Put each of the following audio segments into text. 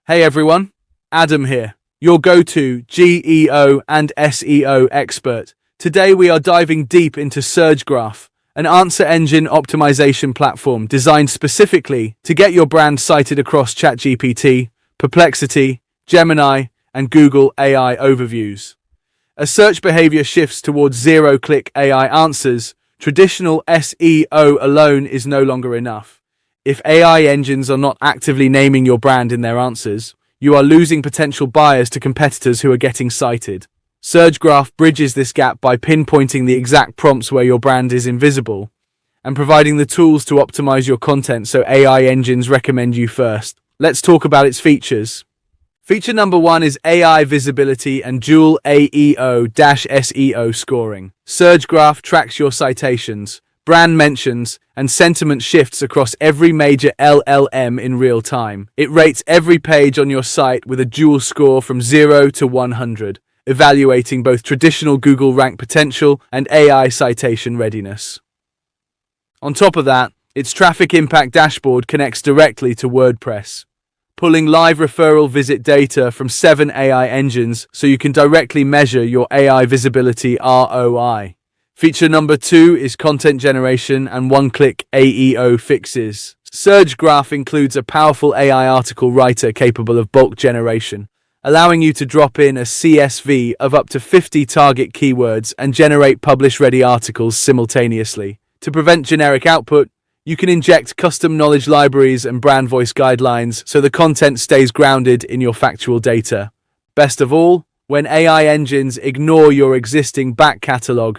Hey everyone, Adam here, your go-to GEO and SEO expert. Today we are diving deep into SurgeGraph, an answer engine optimization platform designed specifically to get your brand cited across ChatGPT, Perplexity, Gemini, and Google AI overviews. As search behavior shifts towards zero-click AI answers, traditional SEO alone is no longer enough. If AI engines are not actively naming your brand in their answers, you are losing potential buyers to competitors who are getting cited. SurgeGraph bridges this gap by pinpointing the exact prompts where your brand is invisible and providing the tools to optimize your content so AI engines recommend you first. Let's talk about its features. Feature number 1 is AI visibility and dual AEO-SEO scoring. SurgeGraph tracks your citations, brand mentions, and sentiment shifts across every major LLM in real time. It rates every page on your site with a dual score from 0 to 100, evaluating both traditional Google rank potential and AI citation readiness. On top of that, its traffic impact dashboard connects directly to WordPress, pulling live referral visit data from 7 AI engines so you can directly measure your AI visibility ROI. Feature number 2 is content generation and one-click AEO fixes. SurgeGraph includes a powerful AI article writer capable of bulk generation, allowing you to drop in a CSV of up to 50 target keywords and generate publish-ready articles simultaneously. To prevent generic output, you can inject custom knowledge libraries and brand voice guidelines so the content stays grounded in your factual data. Best of all, when AI engines ignore your existing back catalog,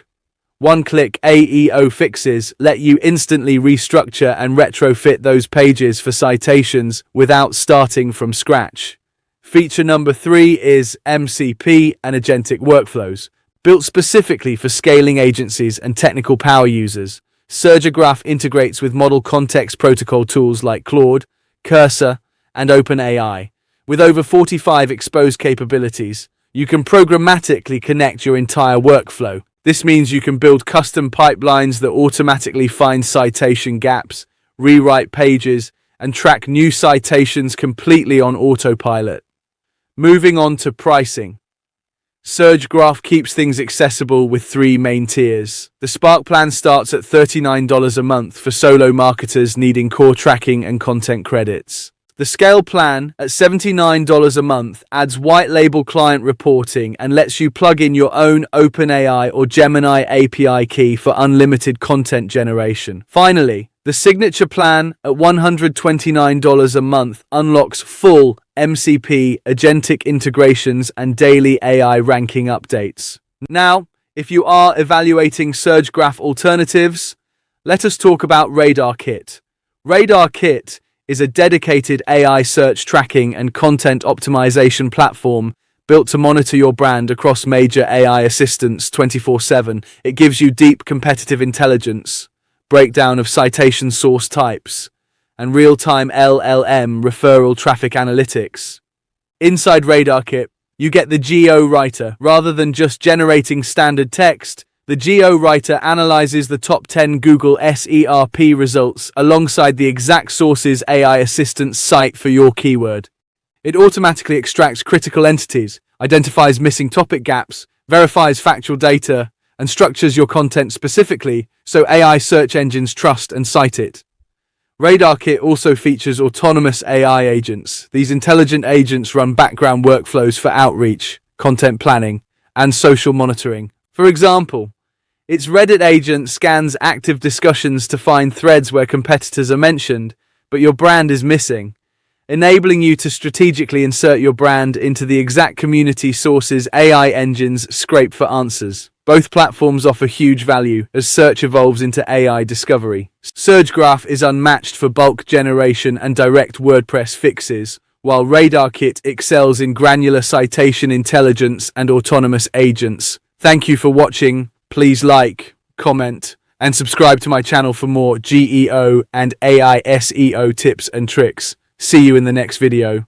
one-click AEO fixes let you instantly restructure and retrofit those pages for citations without starting from scratch. Feature number 3 is MCP and Agentic workflows, built specifically for scaling agencies and technical power users. SurgeGraph integrates with model context protocol tools like Claude, Cursor, and OpenAI. With over 45 exposed capabilities, you can programmatically connect your entire workflow. This means you can build custom pipelines that automatically find citation gaps, rewrite pages, and track new citations completely on autopilot. Moving on to pricing. SurgeGraph keeps things accessible with 3 main tiers. The Spark plan starts at $39 a month for solo marketers needing core tracking and content credits. The Scale plan, at $79 a month, adds white label client reporting and lets you plug in your own OpenAI or Gemini API key for unlimited content generation. Finally, the Signature plan, at $129 a month, unlocks full MCP, Agentic integrations, and daily AI ranking updates. Now, if you are evaluating SurgeGraph alternatives, let us talk about RadarKit. RadarKit is a dedicated AI search tracking and content optimization platform built to monitor your brand across major AI assistants 24/7. It gives you deep competitive intelligence, breakdown of citation source types, and real-time LLM referral traffic analytics. Inside RadarKit, you get the Geo Writer. Rather than just generating standard text, the Geo Writer analyzes the top 10 Google SERP results alongside the exact sources AI assistants cite for your keyword. It automatically extracts critical entities, identifies missing topic gaps, verifies factual data, and structures your content specifically so AI search engines trust and cite it. RadarKit also features autonomous AI agents. These intelligent agents run background workflows for outreach, content planning, and social monitoring. For example, its Reddit agent scans active discussions to find threads where competitors are mentioned, but your brand is missing, enabling you to strategically insert your brand into the exact community sources AI engines scrape for answers. Both platforms offer huge value as search evolves into AI discovery. SurgeGraph is unmatched for bulk generation and direct WordPress fixes, while RadarKit excels in granular citation intelligence and autonomous agents. Thank you for watching. Please like, comment, and subscribe to my channel for more GEO and AI SEO tips and tricks. See you in the next video.